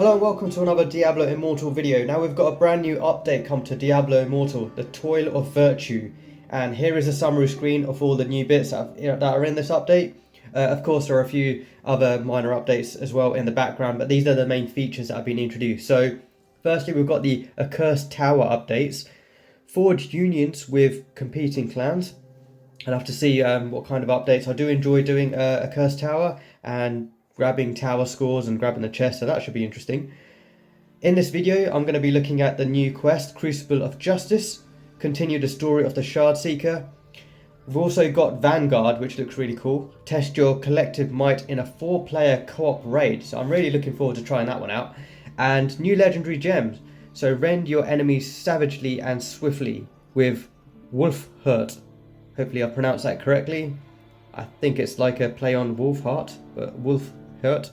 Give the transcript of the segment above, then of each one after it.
Hello and welcome to another Diablo Immortal video. Now we've got a brand new update come to Diablo Immortal, the Toil of Virtue. And here is a summary screen of all the new bits that are in this update. Of course there are a few other minor updates as well in the background, but these are the main features that have been introduced. So firstly we've got the Accursed Tower updates, forged unions with competing clans. I'll have to see what kind of updates. I do enjoy doing Accursed Tower and grabbing tower scores and grabbing the chest, so that should be interesting. In this video, I'm going to be looking at the new quest, Crucible of Justice, continue the story of the Shard Seeker. We've also got Vanguard, which looks really cool. Test your collective might in a 4-player co-op raid, so I'm really looking forward to trying that one out. And new legendary gems, so rend your enemies savagely and swiftly with Wolf Hurt. Hopefully I pronounced that correctly. I think it's like a play on Wolf Heart, but Wolf Hurt.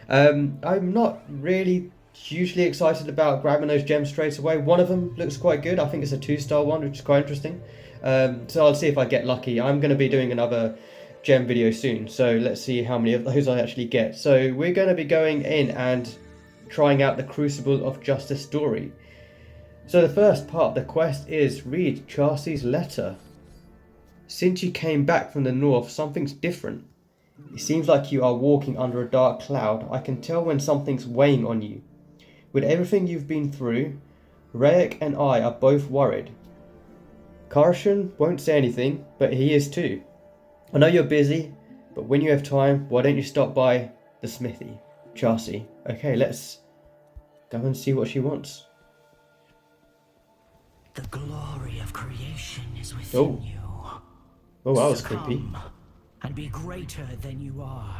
I'm not really hugely excited about grabbing those gems straight away. One of them looks quite good. I think it's a 2-star one, which is quite interesting. So I'll see if I get lucky. I'm going to be doing another gem video soon, so let's see how many of those I actually get. So we're going to be going in and trying out the Crucible of Justice story. So the first part of the quest is read Chasey's letter. Since you came back from the north, something's different. It seems like you are walking under a dark cloud. I can tell when something's weighing on you. With everything you've been through, Rayek and I are both worried. Karshan won't say anything, but he is too. I know you're busy, but when you have time, why don't you stop by the smithy? Chasey. Okay, let's go and see what she wants. The glory of creation is within you. Oh, that was creepy. And be greater than you are.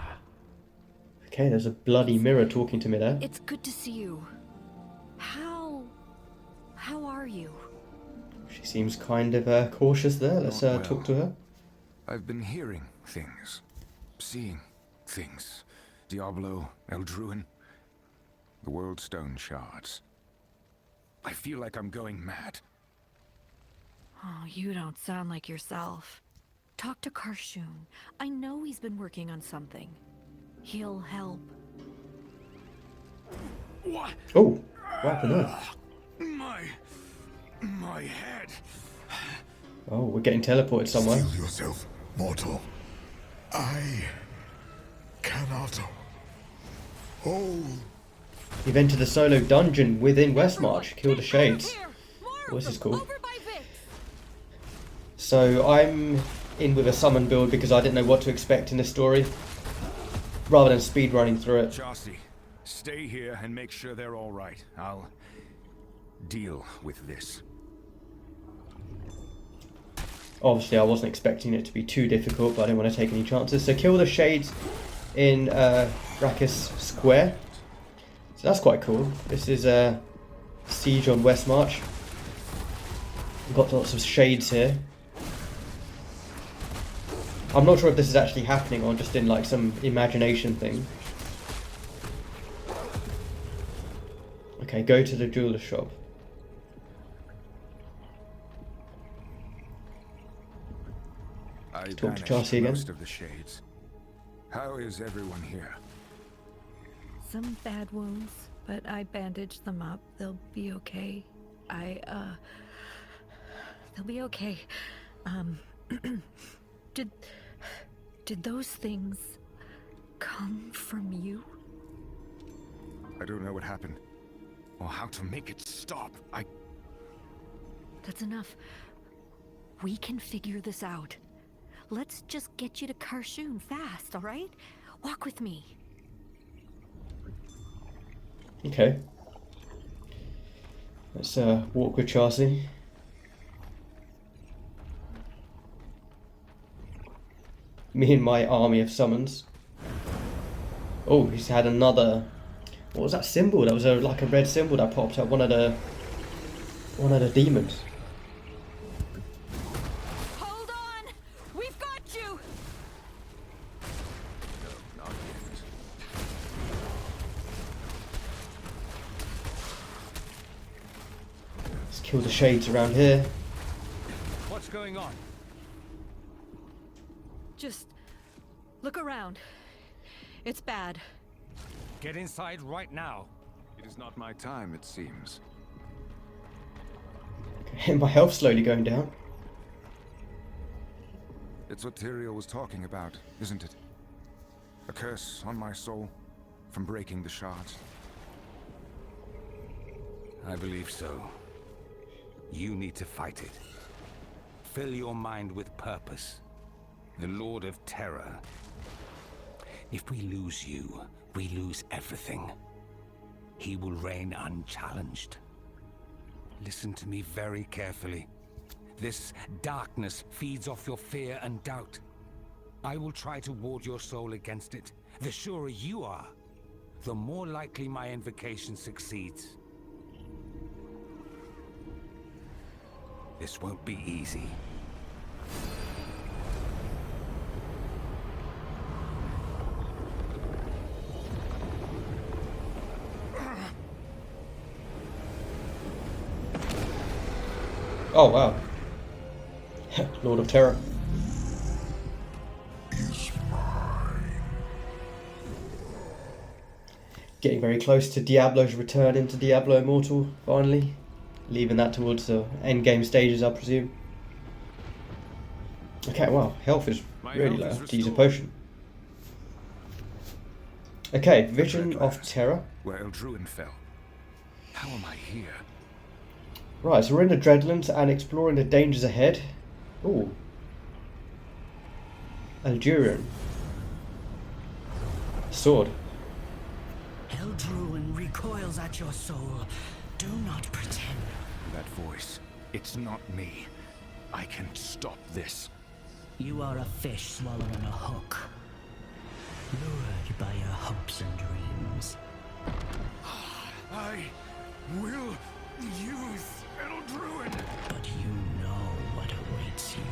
Okay, there's a bloody mirror talking to me there. It's good to see you. How are you? She seems kind of cautious there. Let's talk to her. I've been hearing things, seeing things. Diablo, Eldruin, the World Stone shards. I feel like I'm going mad. Oh, you don't sound like yourself. Talk to Karshan. I know he's been working on something. He'll help. What? Oh, what happened there? My head. Oh, we're getting teleported somewhere. Steel yourself, mortal. I cannot hold. You've entered the solo dungeon within Westmarch. Kill the Shades. Oh, this is cool. So I'm in with a summon build because I didn't know what to expect in this story, rather than speed running through it. Chasey, stay here and make sure they're all right. I'll deal with this. Obviously I wasn't expecting it to be too difficult, but I didn't want to take any chances. So kill the Shades in Rakis Square. So that's quite cool. This is a siege on Westmarch. We've got lots of Shades here. I'm not sure if this is actually happening or just in like some imagination thing. Okay, go to the jeweler shop. Talk to Chasey again. Most of the Shades. How is everyone here? Some bad wounds, but I bandaged them up. They'll be okay. They'll be okay. Did those things come from you? I don't know what happened, or how to make it stop. That's enough. We can figure this out. Let's just get you to Karshan fast, alright? Walk with me. Okay. Let's walk with Chasey. Me and my army of summons. Oh, he's had another. What was that symbol? That was like a red symbol that popped up. One of the demons. Hold on! We've got you! No, not yet. Let's kill the Shades around here. What's going on? Just look around. It's bad. Get inside right now. It is not my time, it seems. Okay, my health's slowly going down. It's what Tyrael was talking about, isn't it? A curse on my soul from breaking the shards. I believe so. You need to fight it. Fill your mind with purpose. The Lord of Terror. If we lose you, we lose everything. He will reign unchallenged. Listen to me very carefully. This darkness feeds off your fear and doubt. I will try to ward your soul against it. The surer you are, the more likely my invocation succeeds. This won't be easy. Oh wow. Lord of Terror. Is mine. Getting very close to Diablo's return into Diablo Immortal, finally. Leaving that towards the end game stages, I presume. Okay, wow, health is My really health low. I is have to use a restored. potion. Okay, Vision of Dreadlands, Terror. where Eldruin fell. How am I here? Right, so we're in the Dreadlands and exploring the dangers ahead. Ooh. Eldruin. Sword. Eldruin recoils at your soul. Do not pretend. That voice. It's not me. I can stop this. You are a fish swallowing a hook. Lured by your hopes and dreams. I will use Eldruin. But you know what awaits you.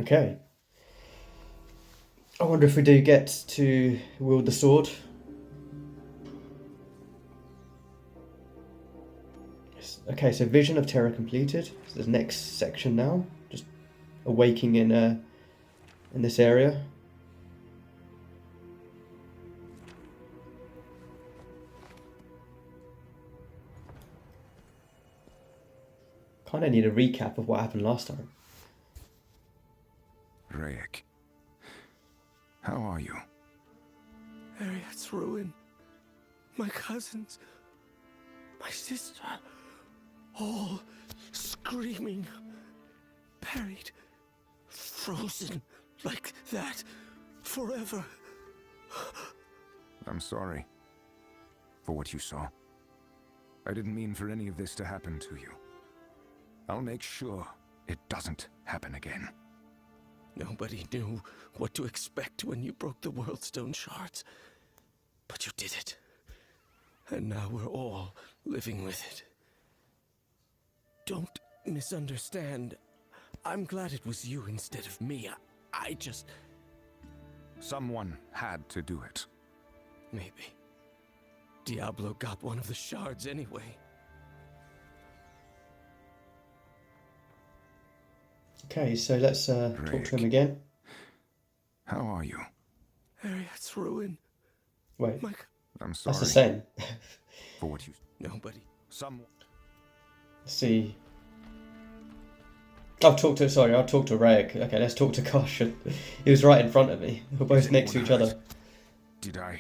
Okay. I wonder if we do get to wield the sword. Okay, so Vision of Terror completed. So the next section now, just awaking in this area. Kind of need a recap of what happened last time. Rayek. How are you? Harriet's ruin. My cousins. My sister. All screaming. Buried. Frozen like that. Forever. I'm sorry for what you saw. I didn't mean for any of this to happen to you. I'll make sure it doesn't happen again. Nobody knew what to expect when you broke the World Stone shards. But you did it. And now we're all living with it. Don't misunderstand. I'm glad it was you instead of me. I just... Someone had to do it. Maybe. Diablo got one of the shards anyway. Okay, so let's talk to him Rick. again. How are you? Harriet's ruin. Wait, My... I'm sorry that's the same. for what you... Nobody. Someone... Let's see. I'll talk to Rayek. Okay, let's talk to Kosh. He was right in front of me. We're both Is next to anyone each other. hurt? Did I...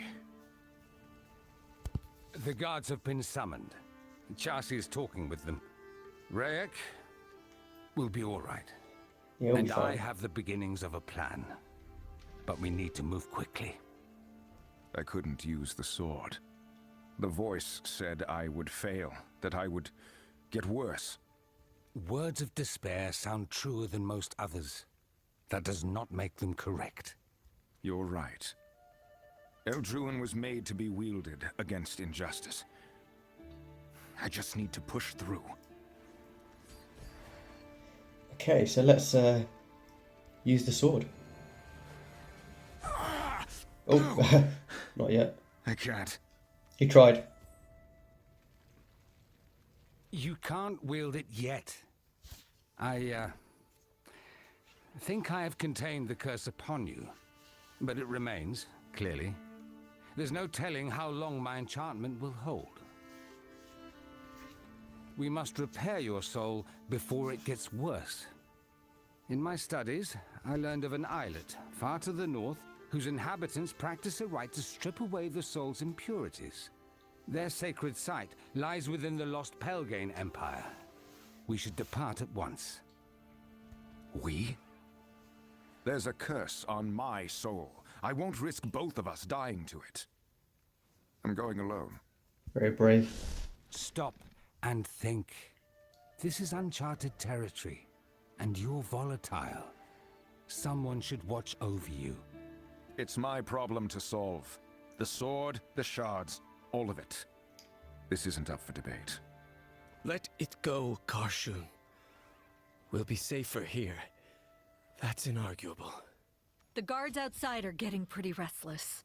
The guards have been summoned. Chassis is talking with them. Rayek will be all right. Yeah, we'll be And I fine. have the beginnings of a plan. But we need to move quickly. I couldn't use the sword. The voice said I would fail, that I would get worse. Words of despair sound truer than most others. That does not make them correct. You're right. Eldruin was made to be wielded against injustice. I just need to push through. Okay, so let's use the sword. Oh, not yet. I can't. He tried. You can't wield it yet. I think I have contained the curse upon you. But it remains, clearly. There's no telling how long my enchantment will hold. We must repair your soul before it gets worse. In my studies, I learned of an islet far to the north whose inhabitants practice a rite to strip away the soul's impurities. Their sacred site lies within the lost Pelgane Empire. We should depart at once. We? There's a curse on my soul. I won't risk both of us dying to it. I'm going alone. Very brave. Stop and think. This is uncharted territory, and you're volatile. Someone should watch over you. It's my problem to solve. The sword, the shards, all of it. This isn't up for debate. Let it go, Karshun. We'll be safer here. That's inarguable. The guards outside are getting pretty restless.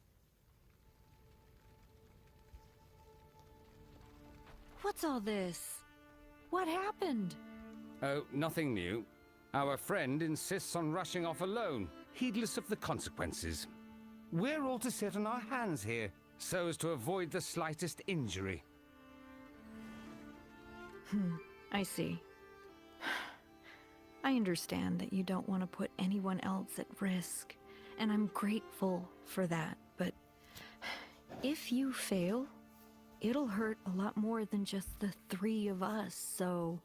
What's all this? What happened? Oh, nothing new. Our friend insists on rushing off alone, heedless of the consequences. We're all to sit on our hands here, so as to avoid the slightest injury. I see. I understand that you don't want to put anyone else at risk, and I'm grateful for that, but if you fail, it'll hurt a lot more than just the three of us, so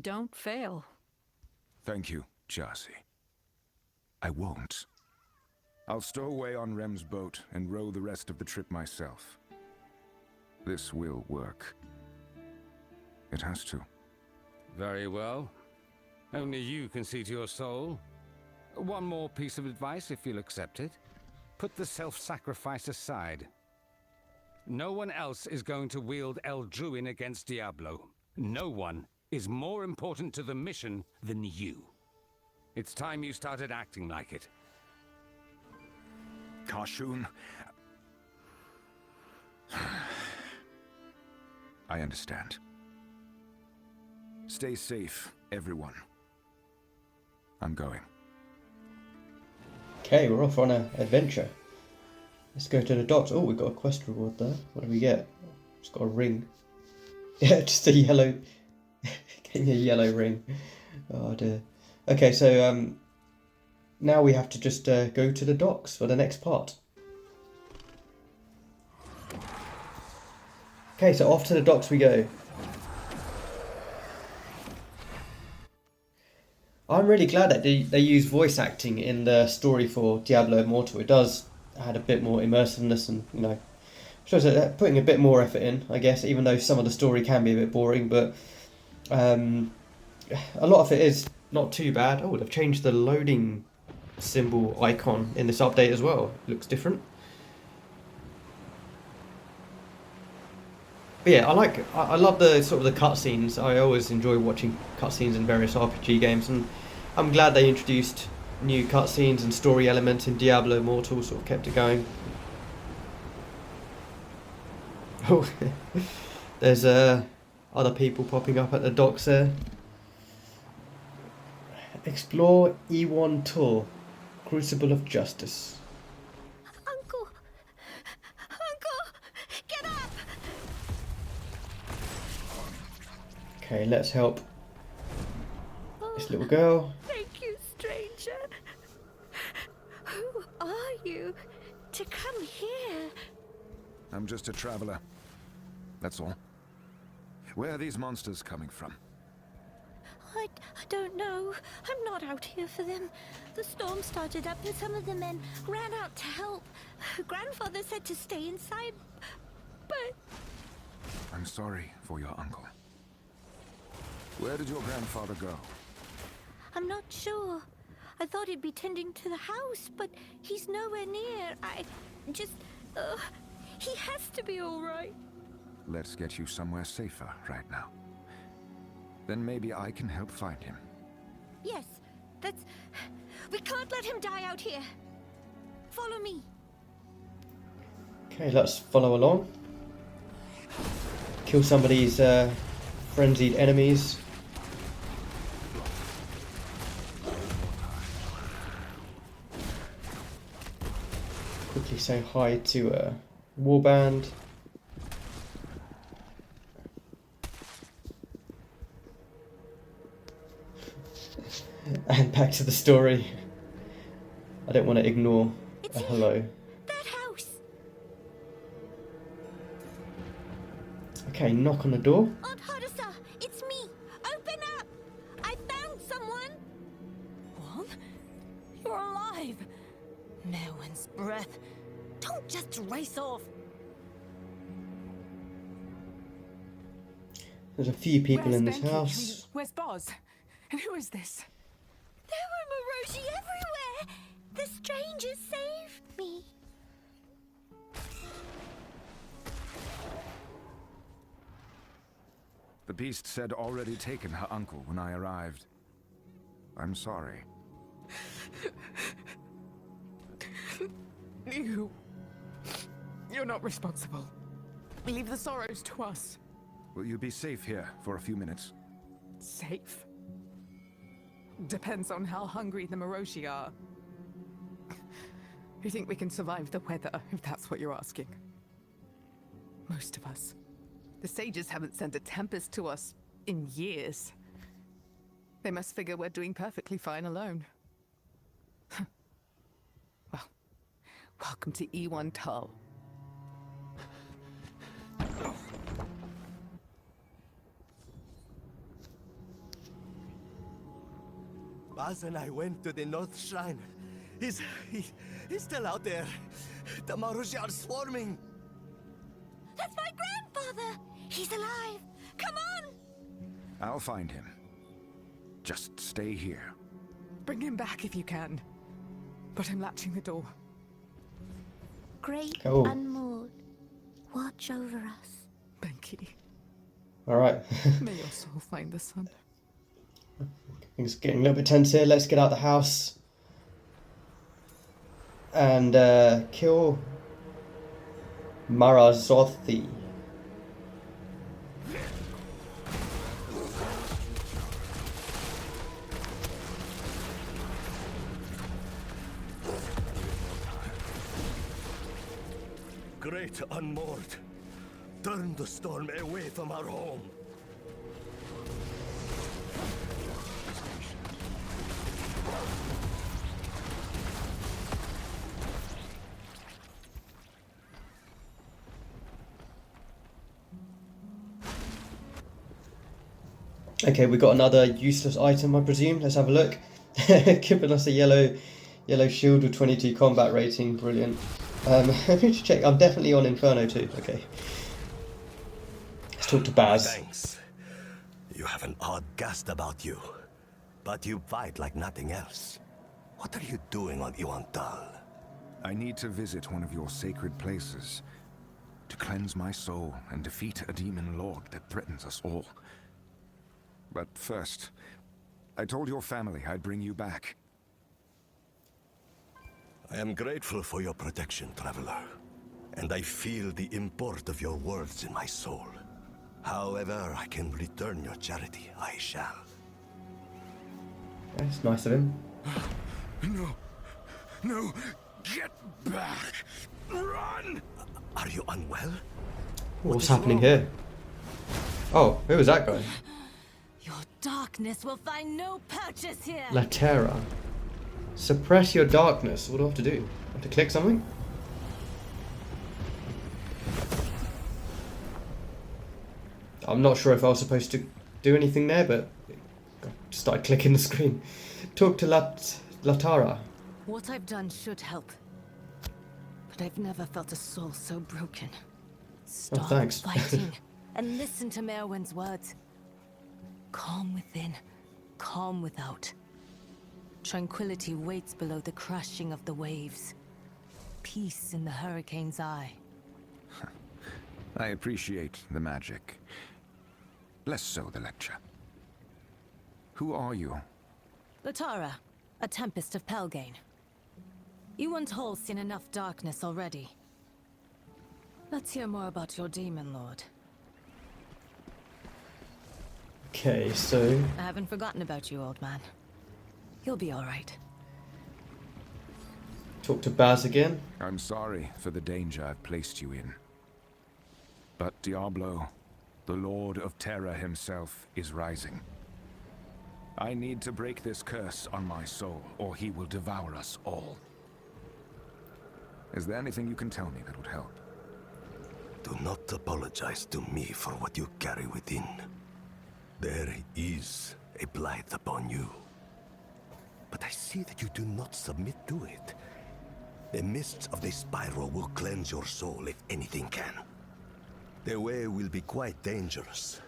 don't fail. Thank you, Chassi. I won't. I'll stow away on Rem's boat and row the rest of the trip myself. This will work. It has to. Very well. Only you can see to your soul. One more piece of advice, if you'll accept it. Put the self-sacrifice aside. No one else is going to wield Eldruin against Diablo. No one is more important to the mission than you. It's time you started acting like it. Karshun. I understand. Stay safe, everyone. I'm going. Okay, we're off on an adventure. Let's go to the docks. Oh, we got a quest reward there. What do we get? Just got a ring. Yeah, just a yellow. Getting a yellow ring. Oh dear. Okay, so now we have to just go to the docks for the next part. Okay, so off to the docks we go. I'm really glad that they use voice acting in the story for Diablo Immortal. It does add a bit more immersiveness and, you know, shows that they're putting a bit more effort in, I guess, even though some of the story can be a bit boring, but a lot of it is not too bad. Oh, they've changed the loading symbol icon in this update as well. It looks different. But yeah, I love the sort of the cutscenes. I always enjoy watching cutscenes in various RPG games, and I'm glad they introduced new cutscenes and story elements in Diablo Immortal, sort of kept it going. Oh, there's other people popping up at the docks there. Explore E1 Tour, Crucible of Justice. Uncle! Uncle! Get up! Okay, let's help this little girl. Thank you, stranger. Who are you to come here? I'm just a traveler. That's all. Where are these monsters coming from? I don't know. I'm not out here for them. The storm started up and some of the men ran out to help. Grandfather said to stay inside, but... I'm sorry for your uncle. Where did your grandfather go? I'm not sure. I thought he'd be tending to the house, but he's nowhere near. He has to be all right. Let's get you somewhere safer right now. Then maybe I can help find him. Yes, we can't let him die out here. Follow me. Okay, let's follow along. Kill some of these frenzied enemies. Quickly say hi to Warband. And back to the story. I don't want to ignore It's a you. hello. That house. Okay, knock on the door. Aunt Hadasa, it's me. Open up. I found someone. What? You're alive. Merwin's breath. Don't just race off. There's a few people Where's in this Benki? house. Where's Boz? And who is this? There were Moroshi everywhere. The strangers saved me. The beast said already taken her uncle when I arrived. I'm sorry. You're not responsible. Leave the sorrows to us. Will you be safe here for a few minutes? Safe. Depends on how hungry the Moroshi are. You think we can survive the weather, if that's what you're asking? Most of us. The sages haven't sent a tempest to us in years. They must figure we're doing perfectly fine alone. Well, welcome to E1 Tull. Baz and I went to the North Shrine. He's still out there. The Marushi are swarming. That's my grandfather. He's alive. Come on. I'll find him. Just stay here. Bring him back if you can. But I'm latching the door. Great Oh. Unmoored, watch over us. Benki, Alright. may your soul find the sun. Things are getting a little bit tense here. Let's get out of the house. And kill Marazothi. Great Unmoored, turn the storm away from our home. Okay, we got another useless item, I presume. Let's have a look. Giving us a yellow shield with 22 combat rating. Brilliant. Let me just check. I'm definitely on Inferno too. Okay. Let's talk to Baz. Thanks. You have an odd cast about you, but you fight like nothing else. What are you doing on Iwantal? I need to visit one of your sacred places to cleanse my soul and defeat a demon lord that threatens us all. But first, I told your family I'd bring you back. I am grateful for your protection, traveler, and I feel the import of your words in my soul. However I can return your charity, I shall. That's nice of him. No, get back! Run! Are you unwell? What's happening here? Oh, who was that guy? Your darkness will find no purchase here. Latera. Suppress your darkness. What do I have to do? I have to click something? I'm not sure if I was supposed to do anything there, but I just started clicking the screen. Talk to Latara. What I've done should help. But I've never felt a soul so broken. Stop thanks. fighting and listen to Merwin's words. Calm within, calm without. Tranquility waits below the crashing of the waves. Peace in the hurricane's eye. I appreciate the magic. Less so the lecture. Who are you? Latara, a Tempest of Pelgane. You and Hall's seen enough darkness already. Let's hear more about your demon lord. Okay, so I haven't forgotten about you, old man. You'll be all right. talk to Baz again. I'm sorry for the danger I've placed you in. But Diablo, the Lord of Terror himself, is rising. I need to break this curse on my soul, or he will devour us all. Is there anything you can tell me that would help? Do not apologize to me for what you carry within. There is a blight upon you. But I see that you do not submit to it. The mists of the spiral will cleanse your soul if anything can. The way will be quite dangerous.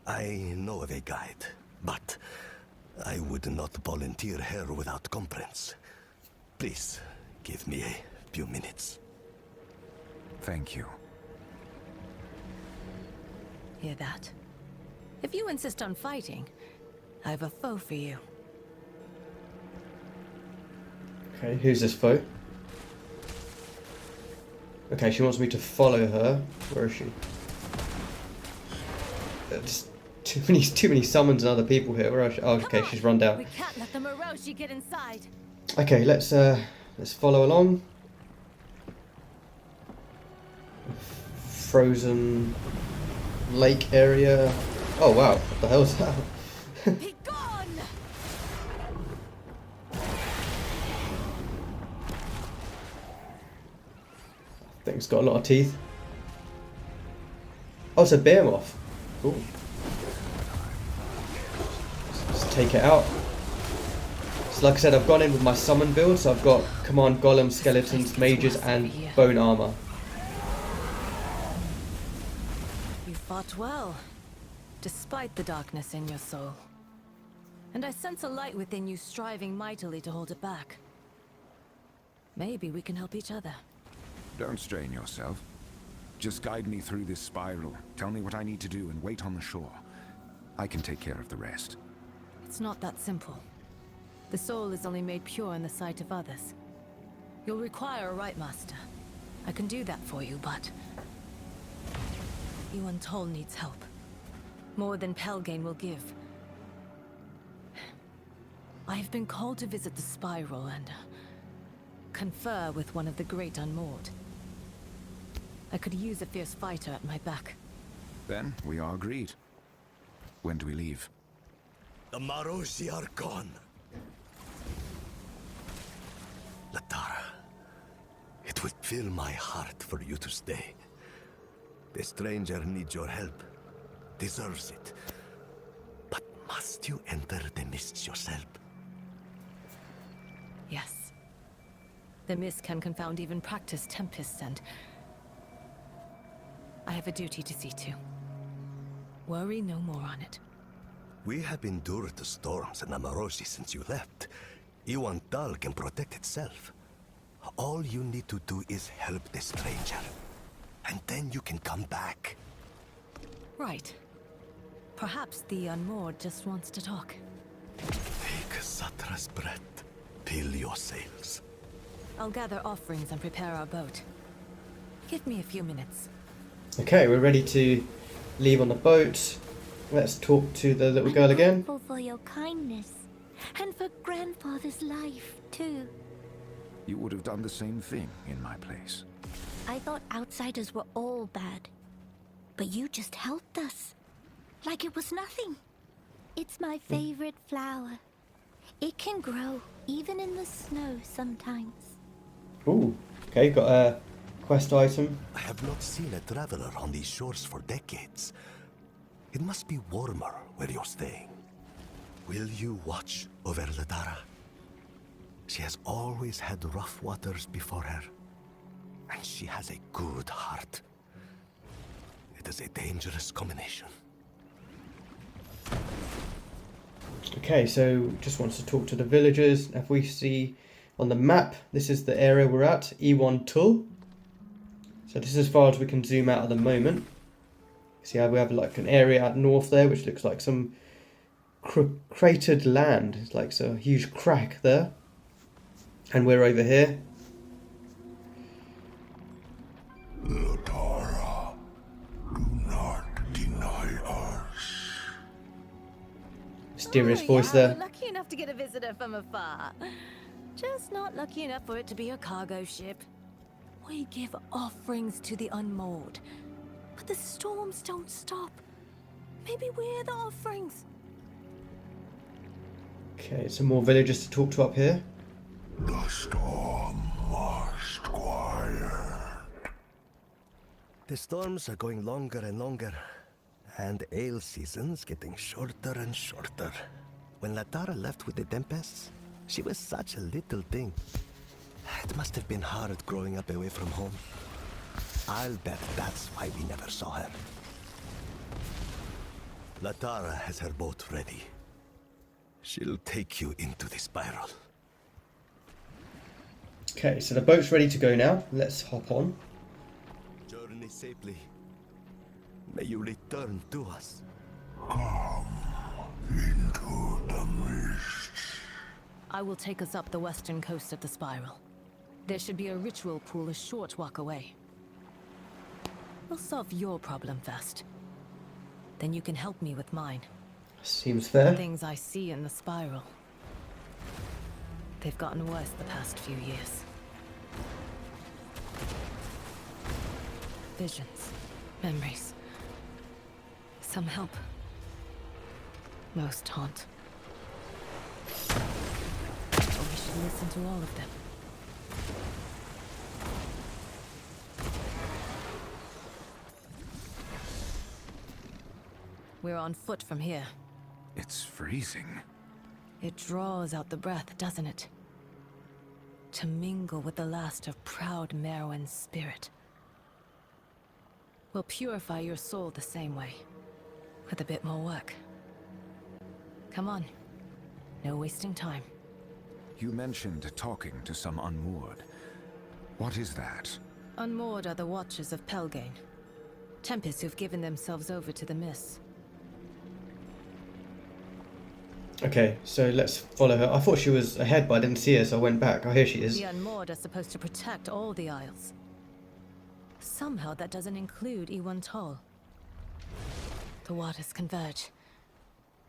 I know of a guide, but I would not volunteer here without comprehense. Please, give me a few minutes. Thank you. Hear that? If you insist on fighting, I have a foe for you. Okay, who's this foe? Okay, she wants me to follow her. Where is she? Just too many summons and other people here. Where are she? Oh, okay, she's run down. We can't let the Moroshi get inside. Okay, let's follow along. Frozen lake area. Oh wow, what the hell is that? Be gone! Thing's got a lot of teeth. Oh, it's a bear moth. Cool. Let's take it out. So like I said, I've gone in with my summon build, so I've got command golem, skeletons, mages, and bone armor. You fought well, despite the darkness in your soul. And I sense a light within you striving mightily to hold it back. Maybe we can help each other. Don't strain yourself. Just guide me through this spiral. Tell me what I need to do and wait on the shore. I can take care of the rest. It's not that simple. The soul is only made pure in the sight of others. You'll require a right master. I can do that for you, but... Yuan Tol needs help. More than Pelgain will give. I have been called to visit the spiral and... confer with one of the great unmoored. I could use a fierce fighter at my back. Then we are agreed. When do we leave? The Moroshi are gone. Latara, it would fill my heart for you to stay. The stranger needs your help, deserves it. But must you enter the mists yourself? Yes. The mist can confound even practiced tempests, and... I have a duty to see to. Worry no more on it. We have endured the storms in Moroshi since you left. Yuan Tal can protect itself. All you need to do is help the stranger. And then you can come back. Right. Perhaps the unmoored just wants to talk. Take Satra's breath. Fill your sails. I'll gather offerings and prepare our boat. Give me a few minutes. Okay, we're ready to leave on the boat. Let's talk to the little girl again. I'm grateful for your kindness. And for grandfather's life, too. You would have done the same thing in my place. I thought outsiders were all bad. But you just helped us. Like it was nothing. It's my favorite flower. It can grow, even in the snow sometimes. Ooh, okay, got a quest item. I have not seen a traveler on these shores for decades. It must be warmer where you're staying. Will you watch over Latara? She has always had rough waters before her. And she has a good heart. It is a dangerous combination. Okay, so just wants to talk to the villagers. If we see on the map, this is the area we're at, Yuan Tol. So this is as far as we can zoom out at the moment. See how we have like an area out north there, which looks like some cratered land. It's like a huge crack there. And we're over here. Latara, do not deny us. Mysterious voice there. We're lucky enough to get a visitor from afar. Just not lucky enough for it to be a cargo ship. We give offerings to the unmoored, but the storms don't stop. Maybe we're the offerings. Okay, some more villagers to talk to up here. The storm must quiet. The storms are going longer and longer, and ale season's getting shorter and shorter. When Latara left with the Tempests, she was such a little thing. It must have been hard growing up away from home. I'll bet that's why we never saw her. Latara has her boat ready. She'll take you into the spiral. Okay, so the boat's ready to go now. Let's hop on. Journey safely. May you return to us. Come into the mist. I will take us up the western coast of the spiral. There should be a ritual pool a short walk away. We'll solve your problem first. Then you can help me with mine. Seems fair. The things I see in the spiral. They've gotten worse the past few years. Visions, memories. Some help. Most haunt. But we should listen to all of them. We're on foot from here. It's freezing. It draws out the breath, doesn't it? To mingle with the last of proud Merwin's spirit. We'll purify your soul the same way, with a bit more work. Come on. No wasting time. You mentioned talking to some unmoored. What is that? Unmoored are the Watchers of Pelgain. Tempests who've given themselves over to the mists. Okay, so let's follow her. I thought she was ahead, but I didn't see her, so I went back. Oh, here she is. The Unmoored are supposed to protect all the Isles. Somehow that doesn't include Iwantol. The waters converge.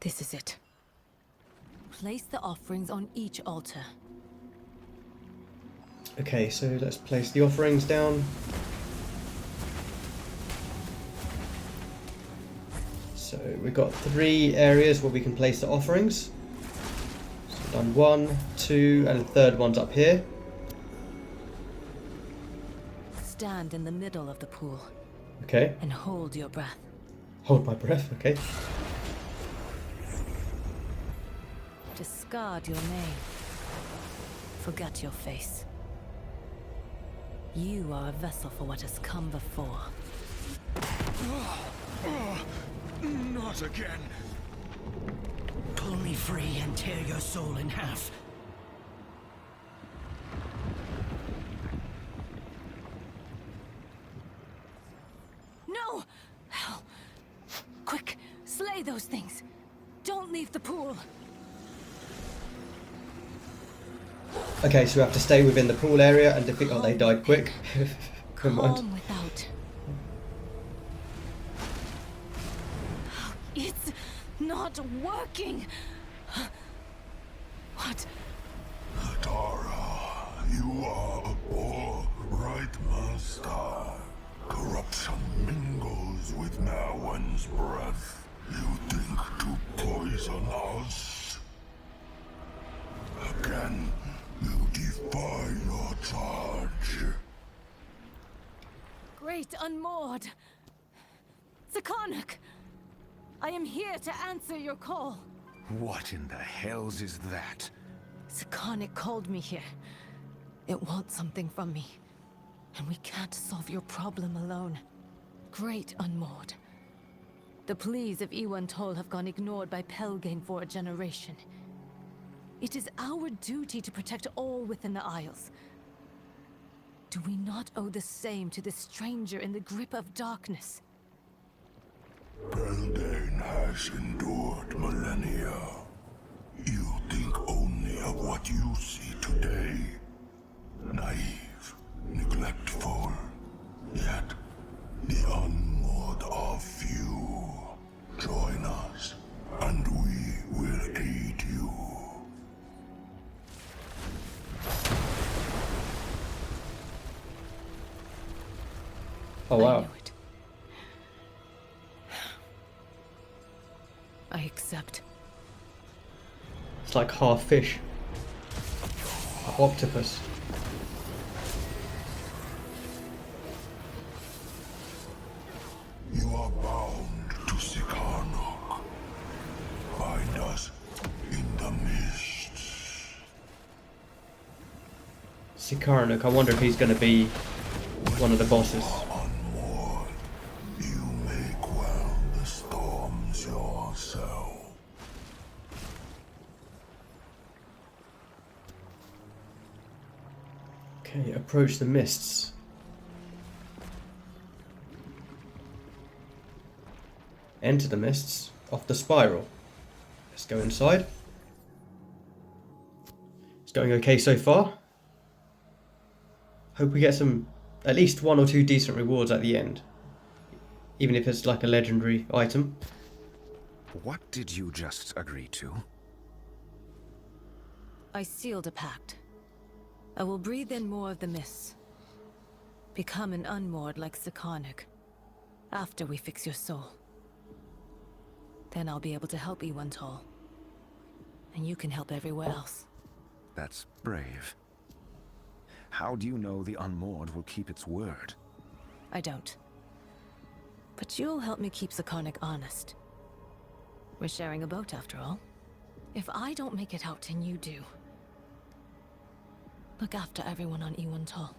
This is it. Place the offerings on each altar. Okay, so let's place the offerings down. So we've got 3 areas where we can place the offerings. So we've done 1, 2, and the third one's up here. Stand in the middle of the pool. Okay. And hold your breath. Hold my breath, okay. Discard your name. Forget your face. You are a vessel for what has come before. Not again. Pull me free and tear your soul in half. No! Quick, slay those things. Don't leave the pool. Okay, so we have to stay within the pool area and defeat. Oh, they died quick. Come on. Calm without. It's not working. What? Latara, you are a poor right master. Corruption mingles with Merwin's breath. You think to poison us? Again, you defy your charge. Great Unmoored. Zakarnak, I am here to answer your call. What in the hells is that? Zakarnak called me here. It wants something from me. And we can't solve your problem alone. Great Unmoored. The pleas of Iwantol have gone ignored by Pelgain for a generation. It is our duty to protect all within the Isles. Do we not owe the same to this stranger in the grip of darkness? Pelgain has endured millennia. You think only of what you see today. Naive, neglectful. Yet, the unmoored are few. Join us, and we will aid you. Oh I wow. knew it. I accept. It's like half fish. Octopus. You are bound to Sikarnok. Find us in the mists. Sikarnuk, I wonder if he's going to be one of the bosses. Unmoored, you may quell the storms yourself. Okay, approach the mists. Enter the mists off the spiral. Let's go inside. It's going okay so far. Hope we get some, at least 1 or 2 decent rewards at the end. Even if it's like a legendary item. What did you just agree to? I sealed a pact. I will breathe in more of the mists. Become an unmoored like Sikarnuk. After we fix your soul. Then I'll be able to help Iwantol. And you can help everywhere else. That's brave. How do you know the Unmoored will keep its word? I don't. But you'll help me keep Sikarnuk honest. We're sharing a boat after all. If I don't make it out and you do, look after everyone on Iwantol.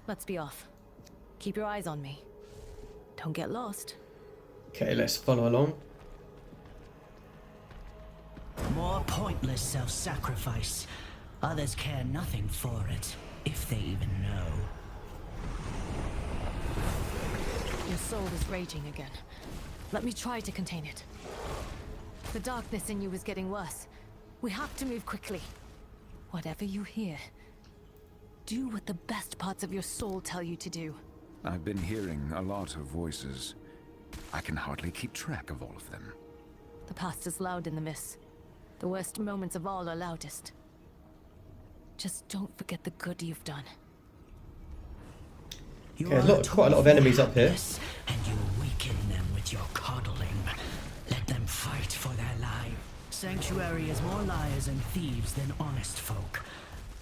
Let's be off. Keep your eyes on me. Don't get lost. Okay, let's follow along. More pointless self-sacrifice. Others care nothing for it, if they even know. Your soul is raging again. Let me try to contain it. The darkness in you is getting worse. We have to move quickly. Whatever you hear, do what the best parts of your soul tell you to do. I've been hearing a lot of voices. I can hardly keep track of all of them. The past is loud in the mists. The worst moments of all are loudest. Just don't forget the good you've done. Okay, quite a lot of enemies up here. And you weaken them with your coddling. Let them fight for their lives. Sanctuary has more liars and thieves than honest folk.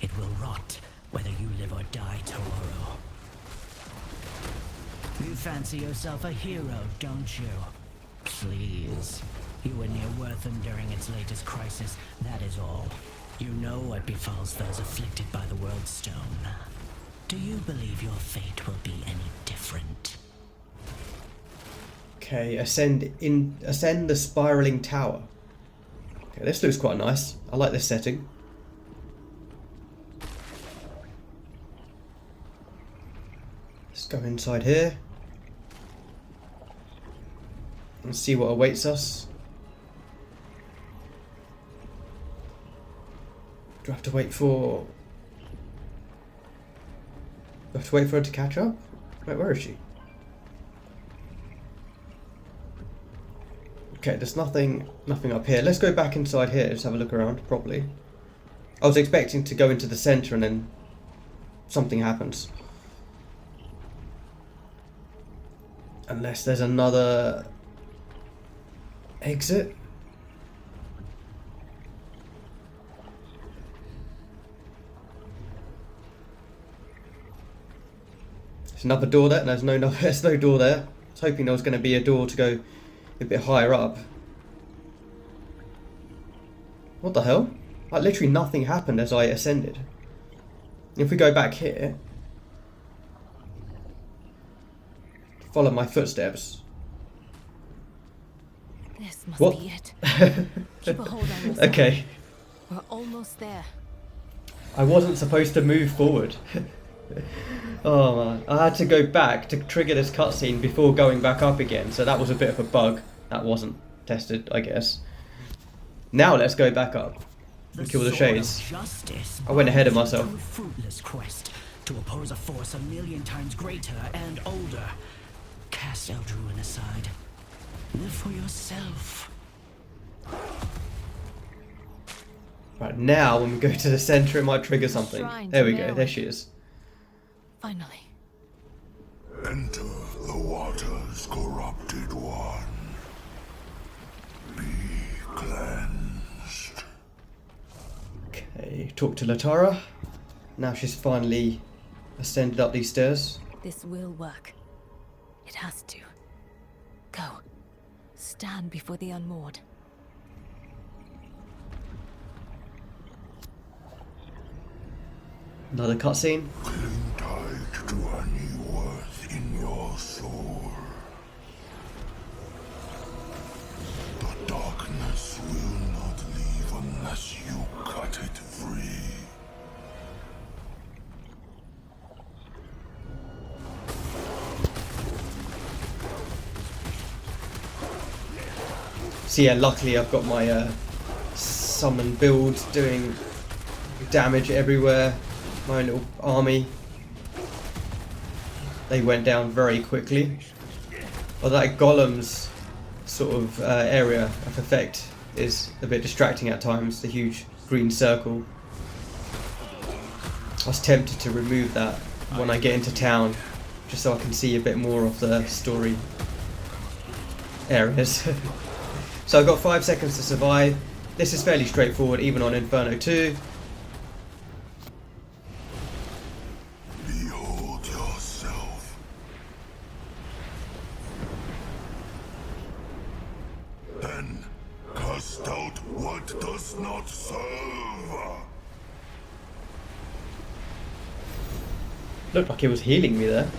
It will rot whether you live or die tomorrow. You fancy yourself a hero, don't you? Please. You were near Wortham during its latest crisis, that is all. You know what befalls those afflicted by the World Stone. Do you believe your fate will be any different? Okay, ascend the spiraling tower. Okay, this looks quite nice. I like this setting. Let's go inside here and see what awaits us. Do I have to wait for... Do I have to wait for her to catch up? Wait, where is she? Okay, there's nothing up here. Let's go back inside here, just have a look around properly. I was expecting to go into the centre and then something happens. Unless there's another exit. There's another door there. There's no door there. I was hoping there was going to be a door to go a bit higher up. What the hell? Like literally nothing happened as I ascended. If we go back here, follow my footsteps. This must What? be it. Keep a hold on yourself. Okay. We're almost there. I wasn't supposed to move forward. Oh man, I had to go back to trigger this cutscene before going back up again, so that was a bit of a bug. That wasn't tested, I guess. Now let's go back up and kill the shades. I went ahead of myself. Fruitless quest to oppose a force 1,000,000 times greater and older. Cast Eldruin aside. Live for yourself. Right, now when we go to the centre it might trigger something. Shrine There to we go, Merwin. there she is. Finally. Enter the waters, corrupted one. Be cleansed. Okay, talk to Latara. Now she's finally ascended up these stairs. This will work. It has to. Go. Stand before the unmoored. Another cutscene. Cling tight to any worth in your soul. The darkness will not leave unless you cut it free. So yeah, luckily I've got my summon build doing damage everywhere. My own little army. They went down very quickly. Although that golem's sort of area of effect is a bit distracting at times, the huge green circle. I was tempted to remove that when I get into town, just so I can see a bit more of the story areas. So I've got 5 seconds to survive. This is fairly straightforward even on Inferno 2. Behold yourself. Then cast out what does not serve. Looked like it was healing me there.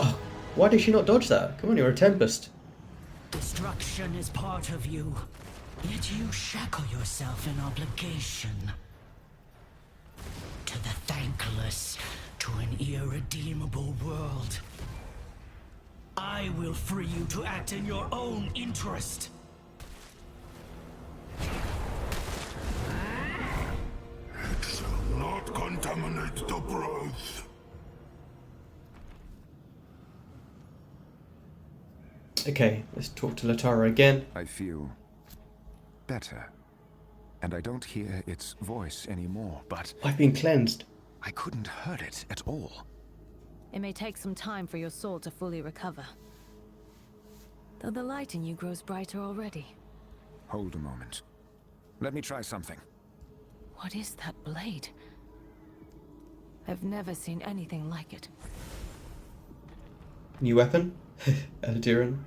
Oh, why did she not dodge that? Come on, you're a Tempest. Destruction is part of you, yet you shackle yourself in obligation. To the thankless, to an irredeemable world. I will free you to act in your own interest. It shall not contaminate the breath. Okay, let's talk to Latara again. I feel better. And I don't hear its voice anymore, but I've been cleansed. I couldn't hurt it at all. It may take some time for your soul to fully recover. Though the light in you grows brighter already. Hold a moment. Let me try something. What is that blade? I've never seen anything like it. New weapon? Eldiran.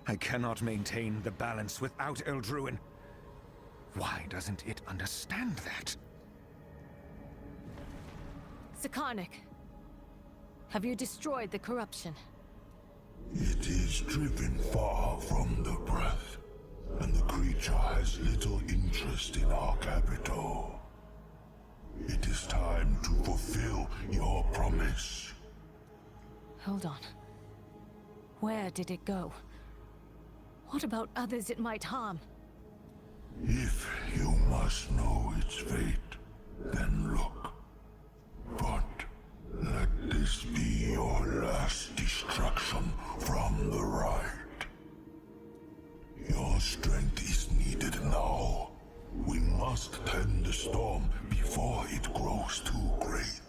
I cannot maintain the balance without Eldruin. Why doesn't it understand that? Sakarnik, have you destroyed the corruption? It is driven far from the breath, and the creature has little interest in our capital. It is time to fulfill your promise. Hold on. Where did it go? What about others it might harm? If you must know its fate, then look. But let this be your last distraction from the rite. Your strength is needed now. We must tend the storm before it grows too great.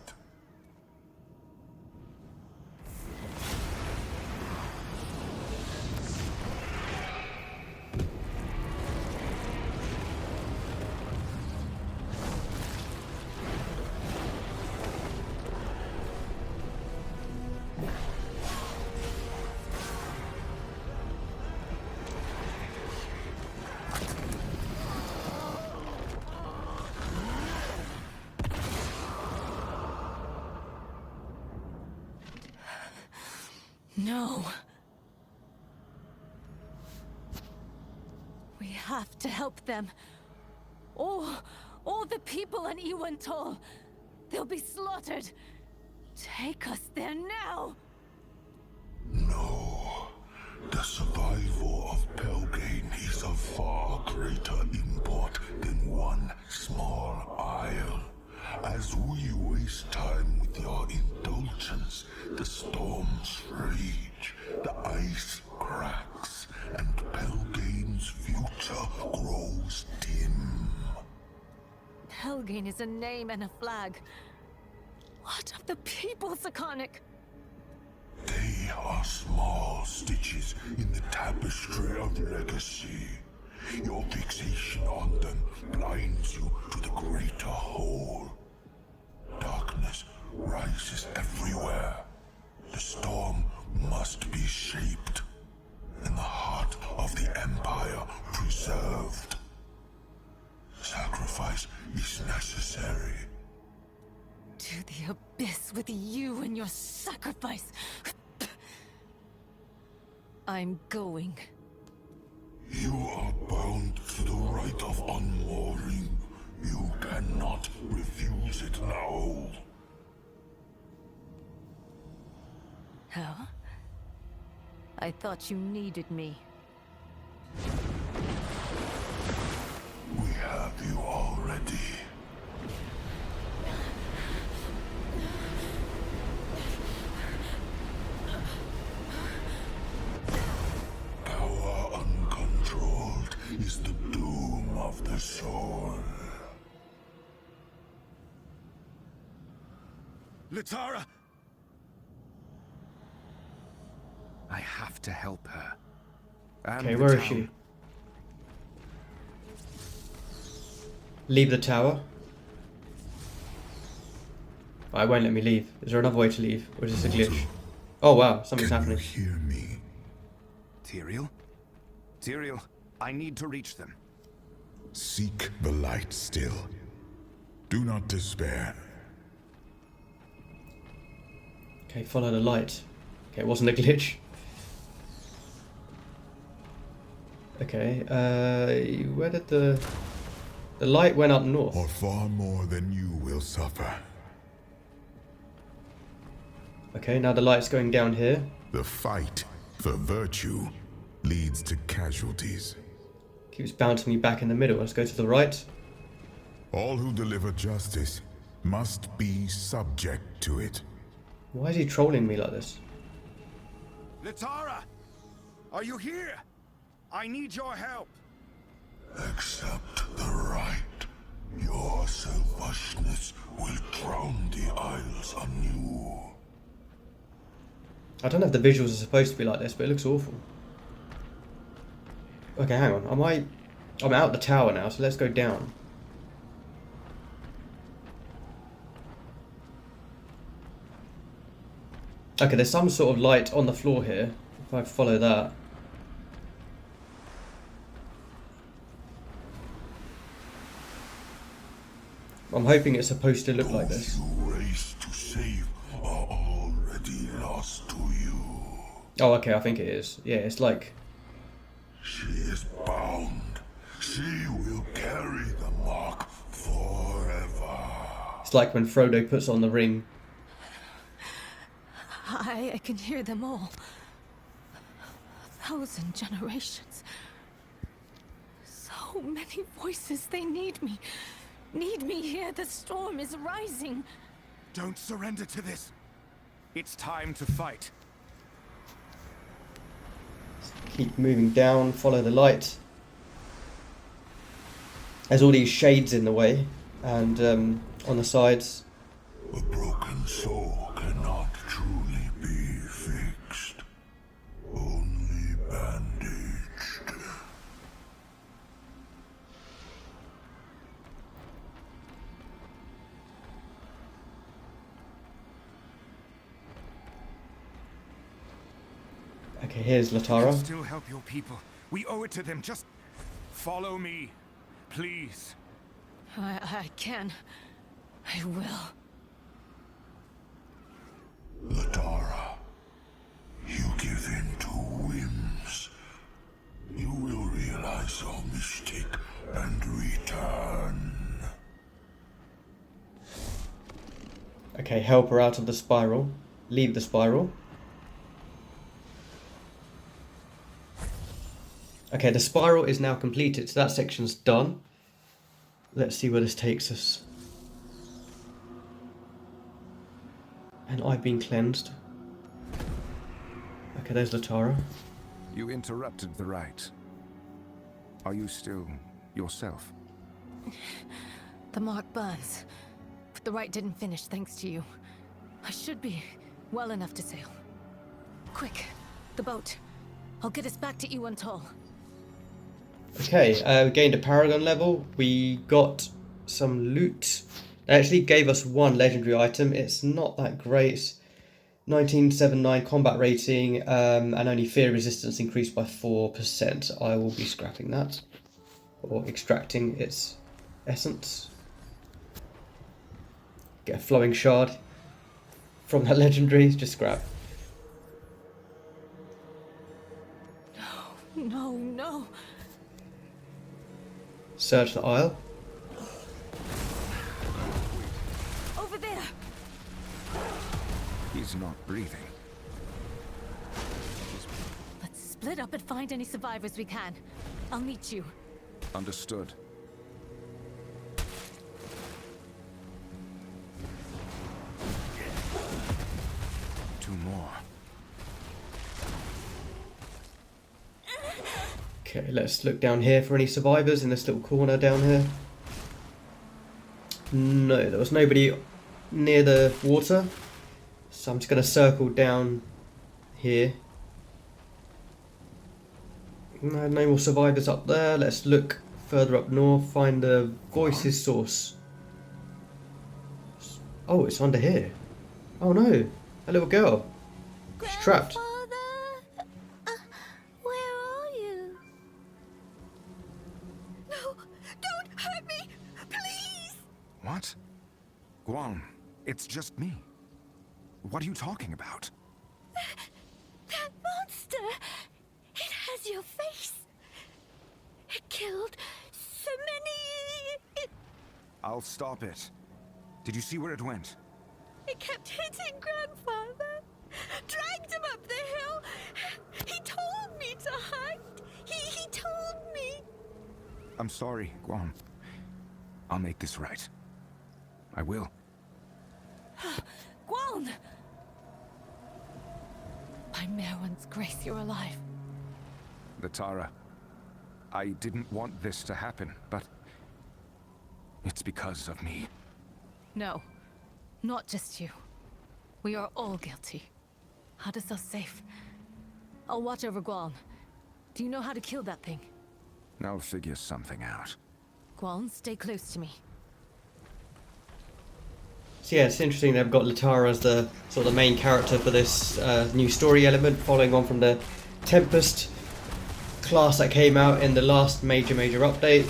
No. We have to help them. All the people in Iwantol. They'll be slaughtered. Take us there now. No. The survival of Pelgane is of far greater import than one small the storms rage, the ice cracks, and Pelgane's future grows dim. Helgane is a name and a flag. What of the people, Sakonic? They are small stitches in the tapestry of legacy. Your fixation on them blinds you to the greater whole. Darkness rises everywhere. The storm must be shaped, and the heart of the Empire preserved. Sacrifice is necessary. To the abyss with you and your sacrifice. I'm going. You are bound to the rite of unmooring. You cannot refuse it now. Huh? I thought you needed me. We have you already. Power uncontrolled is the doom of the soul. Latara! I have to help her. And Okay, the where is town. she? Leave the tower. I won't let me leave. Is there another way to leave? Or is this a glitch? Oh wow, something's Can you happening. hear me? Tyrael? Tyrael, I need to reach them. Seek the light still. Do not despair. Okay, follow the light. Okay, it wasn't a glitch. Okay, where did the light went up north? Or far more than you will suffer. Okay, now the light's going down here. The fight for virtue leads to casualties. Keeps bouncing me back in the middle. Let's go to the right. All who deliver justice must be subject to it. Why is he trolling me like this? Latara! Are you here? I need your help. Accept the right. Your selfishness will drown the Isles anew. I don't know if the visuals are supposed to be like this, but it looks awful. Okay, hang on. I'm out the tower now, so let's go down. Okay, there's some sort of light on the floor here. If I follow that. I'm hoping it's supposed to look like this. Those you race to save are already lost to you. Oh, okay, I think it is. Yeah, it's like... She is bound. She will carry the mark forever. It's like when Frodo puts on the ring. I can hear them all. 1,000 generations. So many voices, they need me. Need me here, the storm is rising. Don't surrender to this. It's time to fight. Keep moving down, follow the light. There's all these shades in the way, and on the sides. A broken soul cannot truly be fixed. Only bandaged. Okay, here's You Latara. can still help your people. We owe it to them. Just follow me, please. I can. I will. Latara, you give in to whims. You will realize your mistake and return. Okay, help her out of the spiral. Leave the spiral. Okay, the spiral is now completed, so that section's done. Let's see where this takes us. And I've been cleansed. Okay, there's Latara. You interrupted the rite. Are you still yourself? The mark burns. But the rite didn't finish thanks to you. I should be well enough to sail. Quick, the boat. I'll get us back to Iwantol. Okay, we gained a Paragon level. We got some loot. They actually gave us one legendary item. It's not that great. It's 1979 combat rating, and only fear resistance increased by 4%. I will be scrapping that. Or extracting its essence. Get a flowing shard from that legendary. Just scrap. No, no. Search the aisle. Over there. He's not breathing. Let's split up and find any survivors we can. I'll meet you. Understood. Two more. Okay, let's look down here for any survivors in this little corner down here. No, there was nobody near the water. So I'm just going to circle down here. No more survivors up there. Let's look further up north, find the voices source. Oh, it's under here. Oh no, a little girl. She's trapped. Where are you? No, don't hurt me, please! What? Guan, it's just me. What are you talking about? That monster! It has your face! It killed so many... I'll stop it. Did you see where it went? It kept hitting Grandfather. Dragged him up the hill. He told me to hide. He told me. I'm sorry, Guan. I'll make this right. I will. Guan! By Merwin's grace, you're alive. Latara, I didn't want this to happen, but it's because of me. No, not just you. We are all guilty. Had us safe. I'll watch over Guan. Do you know how to kill that thing? I'll figure something out. Guan, stay close to me. So yeah, it's interesting they've got Latara as the sort of the main character for this new story element, following on from the Tempest class that came out in the last major update,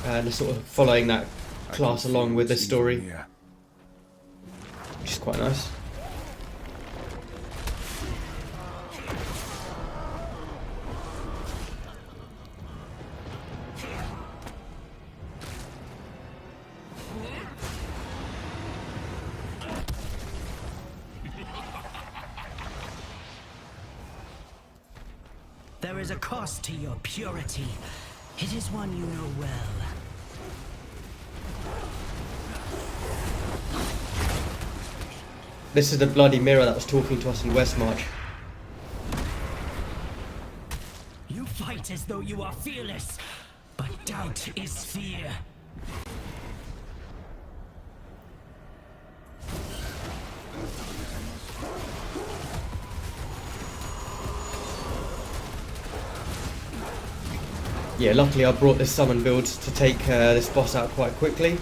and sort of following that class along with this story, which is quite nice. There is a cost to your purity. It is one you know well. This is the bloody mirror that was talking to us in Westmarch. You fight as though you are fearless, but doubt is fear. Yeah, luckily I brought this summon build to take this boss out quite quickly.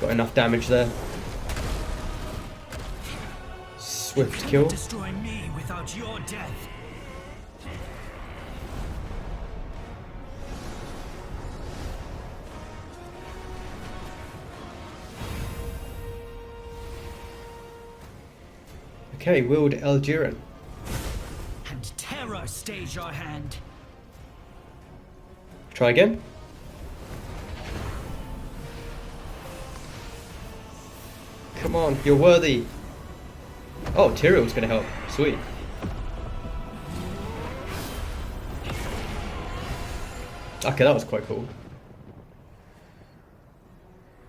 Got enough damage there. Swift kill. Destroy me without your death. Okay, wield Elgiran. And terror stays your hand. Try again. Come on, you're worthy. Oh, Tyrion's gonna help. Sweet. Okay, that was quite cool.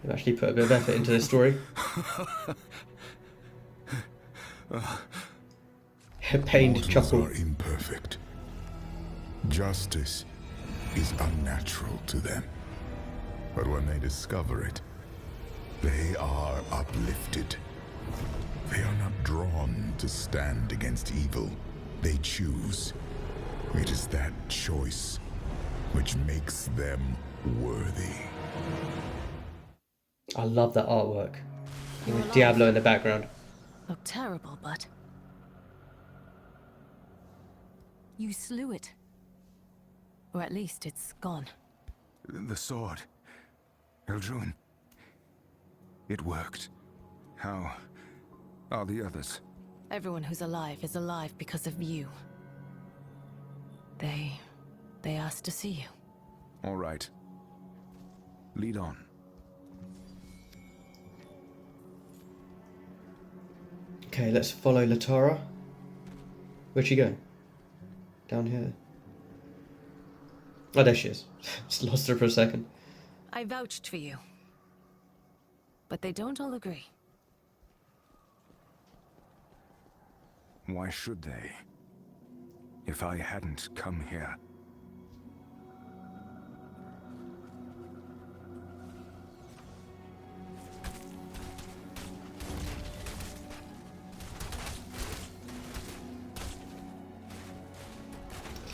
You've actually put a bit of effort into this story. pained Mortals chuckle. are imperfect. Justice is unnatural to them. But when they discover it, they are uplifted. They are not drawn to stand against evil. They choose. It is that choice which makes them worthy. I love that artwork. You're With alive. Diablo in the background. Look terrible, but you slew it. Or at least it's gone. The sword. Eldruin. It worked. How are the others? Everyone who's alive is alive because of you. They asked to see you. All right. Lead on. Okay, let's follow Latara. Where'd she go? Down here. Oh, there she is. Just lost her for a second. I vouched for you. But they don't all agree. Why should they? If I hadn't come here.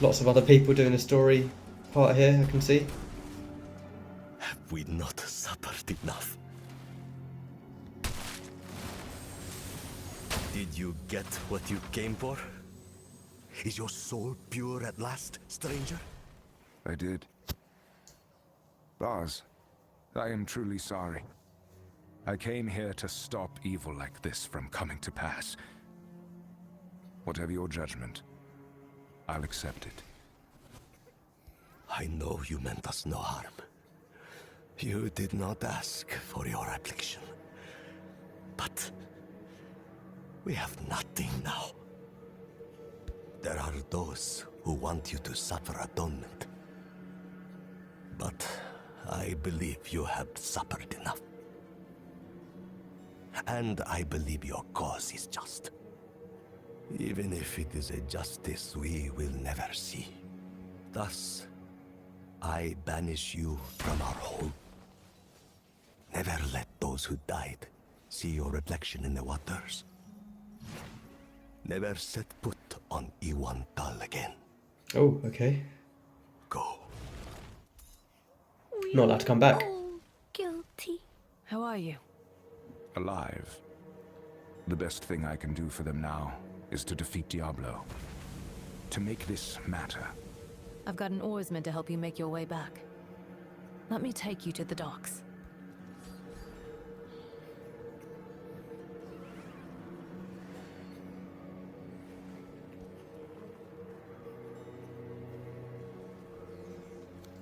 Lots of other people doing the story part here, I can see. Have we not suffered enough? Did you get what you came for? Is your soul pure at last, stranger? I did. Bars, I am truly sorry. I came here to stop evil like this from coming to pass. Whatever your judgment, I'll accept it. I know you meant us no harm. You did not ask for your affliction. But we have nothing now. There are those who want you to suffer atonement. But I believe you have suffered enough. And I believe your cause is just. Even if it is a justice we will never see. Thus, I banish you from our home. Never let those who died see your reflection in the waters. Never set foot on Immortal again. Oh, okay. Go. Not allowed to come back. All guilty. How are you? Alive. The best thing I can do for them now is to defeat Diablo. To make this matter. I've got an oarsman to help you make your way back. Let me take you to the docks.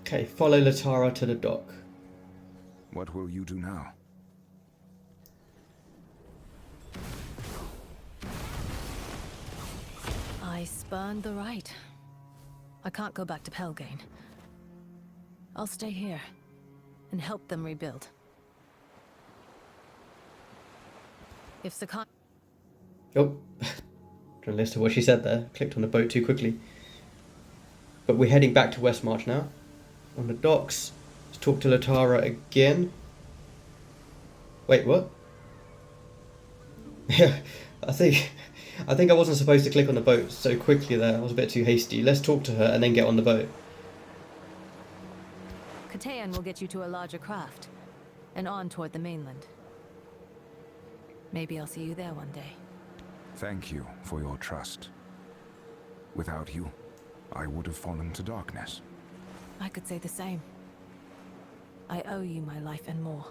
Okay, follow Latara to the dock. What will you do now? I spurned the right. I can't go back to Pelgane. I'll stay here and help them rebuild. If Sakai... Oh, trying to listen to what she said there. Clicked on the boat too quickly. But we're heading back to Westmarch now. On the docks. Let's talk to Latara again. Wait, what? Yeah, I think I wasn't supposed to click on the boat so quickly there. I was a bit too hasty. Let's talk to her and then get on the boat. Katean will get you to a larger craft and on toward the mainland. Maybe I'll see you there one day. Thank you for your trust. Without you, I would have fallen to darkness. I could say the same. I owe you my life and more.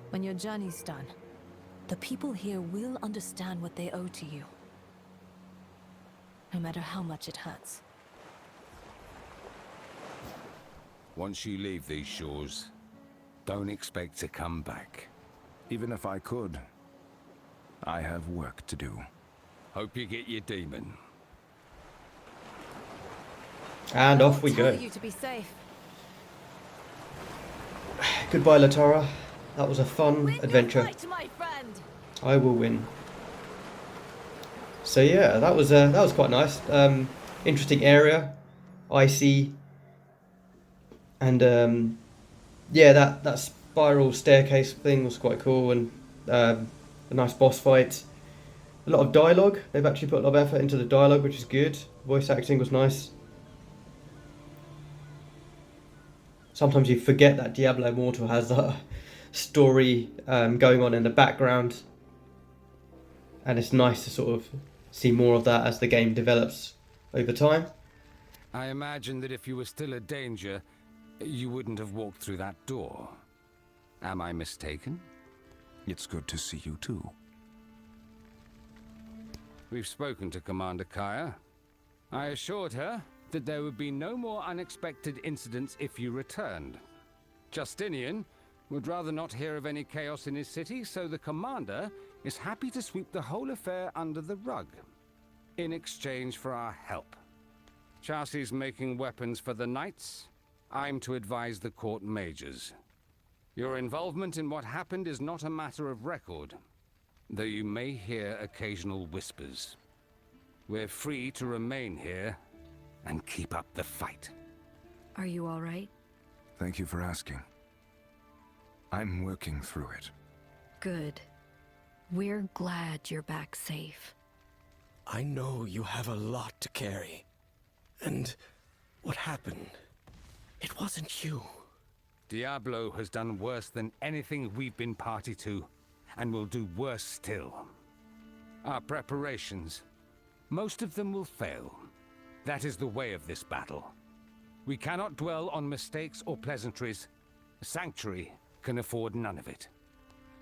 When your journey's done, the people here will understand what they owe to you. No matter how much it hurts. Once you leave these shores, don't expect to come back. Even if I could, I have work to do. Hope you get your demon. And off we Tell go. you to be safe. Goodbye, Latara. That was a fun adventure. Fight, my friend. I will win. So yeah, that was quite nice. Interesting area, icy, and yeah, that spiral staircase thing was quite cool, and a nice boss fight. A lot of dialogue. They've actually put a lot of effort into the dialogue, which is good. Voice acting was nice. Sometimes you forget that Diablo Immortal has a story going on in the background, and it's nice to sort of see more of that as the game develops over time. I imagine that if you were still a danger, you wouldn't have walked through that door. Am I mistaken? It's good to see you too. We've spoken to Commander Kaya. I assured her that there would be no more unexpected incidents if you returned. Justinian would rather not hear of any chaos in his city, so the Commander is happy to sweep the whole affair under the rug, in exchange for our help. Chassis making weapons for the Knights. I'm to advise the court majors. Your involvement in what happened is not a matter of record, though you may hear occasional whispers. We're free to remain here and keep up the fight. Are you all right? Thank you for asking. I'm working through it. Good. We're glad you're back safe. I know you have a lot to carry. And what happened? It wasn't you. Diablo has done worse than anything we've been party to, and will do worse still. Our preparations, most of them will fail. That is the way of this battle. We cannot dwell on mistakes or pleasantries. Sanctuary can afford none of it.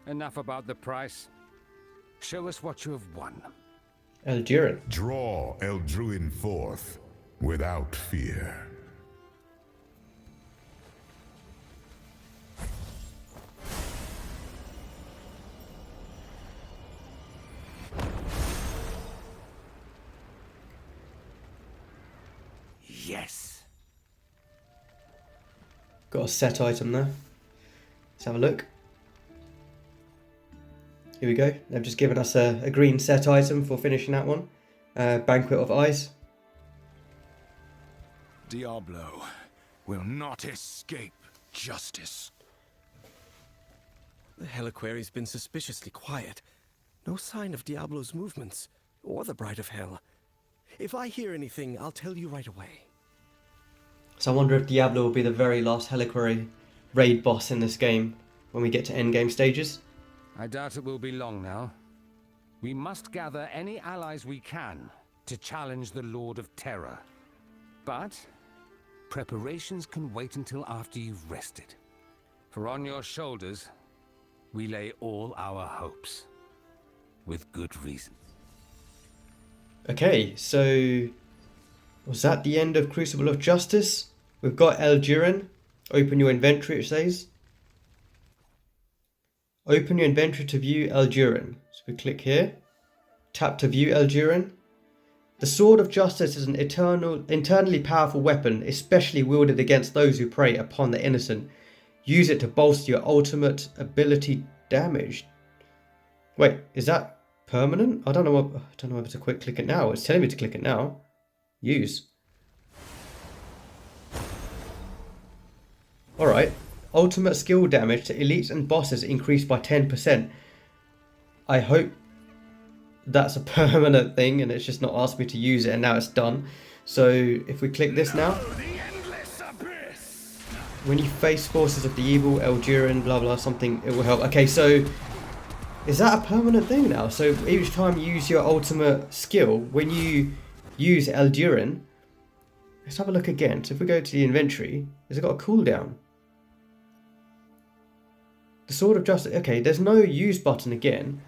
Enough about the price. Show us what you have won. Eldurin. Draw Eldruin forth without fear. Yes. Got a set item there. Let's have a look. Here we go. They've just given us a green set item for finishing that one. Banquet of Ice. Diablo will not escape justice. The Heliquary's been suspiciously quiet. No sign of Diablo's movements, or the Bride of Hell. If I hear anything, I'll tell you right away. So I wonder if Diablo will be the very last Heliquary raid boss in this game when we get to endgame stages. I doubt it will be long now. We must gather any allies we can to challenge the Lord of Terror. But preparations can wait until after you've rested. For on your shoulders, we lay all our hopes. With good reason. Okay, so was that the end of Crucible of Justice? We've got Eldurin. Open your inventory, it says. Open your inventory to view Eldurin. So we click here. Tap to view Eldurin. The Sword of Justice is an internally powerful weapon, especially wielded against those who prey upon the innocent. Use it to bolster your ultimate ability damage. Wait, is that permanent? I don't know whether to click it now. It's telling me to click it now. Use. Alright. Ultimate skill damage to elites and bosses increased by 10%. I hope that's a permanent thing and it's just not asked me to use it and now it's done. So if we click this now. When you face forces of the evil, Eldurin, blah blah, something, it will help. Okay, so is that a permanent thing now? So each time you use your ultimate skill, when you use Eldurin, let's have a look again. So if we go to the inventory, has it got a cooldown? The Sword of Justice, okay, there's no use button again.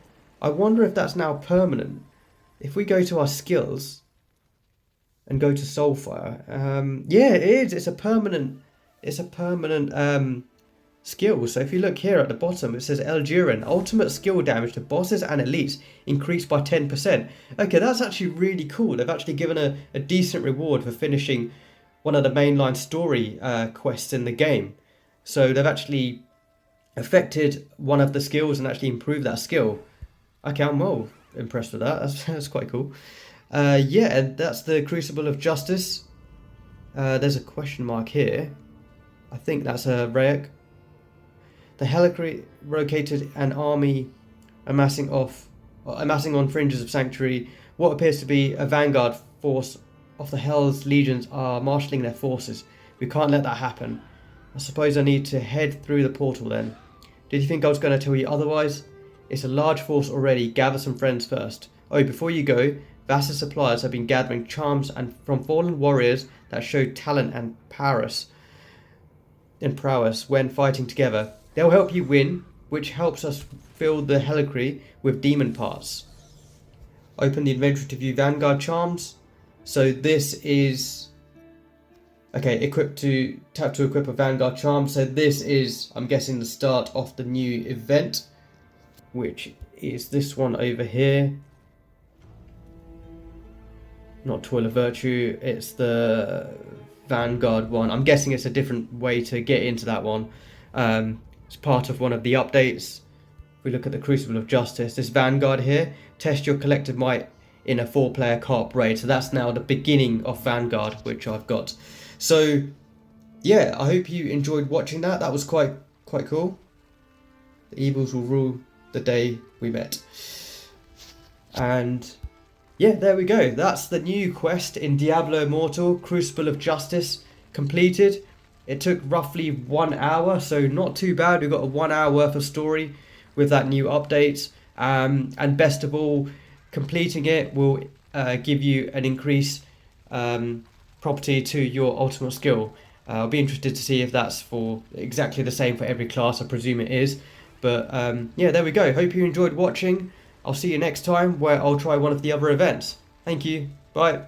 I wonder if that's now permanent. If we go to our skills and go to Soulfire, yeah, it is. It's a permanent skill. So if you look here at the bottom, it says Eldurin, ultimate skill damage to bosses and elites increased by 10%. Okay, that's actually really cool. They've actually given a decent reward for finishing one of the mainline story quests in the game. So they've actually affected one of the skills and actually improved that skill. Okay, well, impressed with that. That's quite cool. Yeah, that's the Crucible of Justice. There's a question mark here. I think that's a Rayek. The Helicry located an army amassing on fringes of Sanctuary. What appears to be a vanguard force of the Hell's legions are marshalling their forces. We can't let that happen. I suppose I need to head through the portal then. Did you think I was going to tell you otherwise? It's a large force already. Gather some friends first. Oh, before you go, Vass's suppliers have been gathering charms and from fallen warriors that showed talent and prowess when fighting together. They'll help you win, which helps us fill the Helicry with demon parts. Open the inventory to view Vanguard charms. So this is... Okay, tap to equip a Vanguard charm. So this is, I'm guessing, the start of the new event, which is this one over here. Not Toil of Virtue, it's the Vanguard one. I'm guessing it's a different way to get into that one. It's part of one of the updates. If we look at the Crucible of Justice, this Vanguard here, test your collective might in a 4-player co-op raid. So that's now the beginning of Vanguard, which I've got. So yeah, I hope you enjoyed watching that. That was quite cool. The evils will rule the day we met. And yeah, there we go. That's the new quest in Diablo Immortal, Crucible of Justice, completed. It took roughly 1 hour, so not too bad. We've got a 1 hour worth of story with that new update. And best of all, completing it will give you an increase property to your ultimate skill. I'll be interested to see if that's for exactly the same for every class. I presume it is. But yeah, there we go. Hope you enjoyed watching. I'll see you next time where I'll try one of the other events. Thank you. Bye.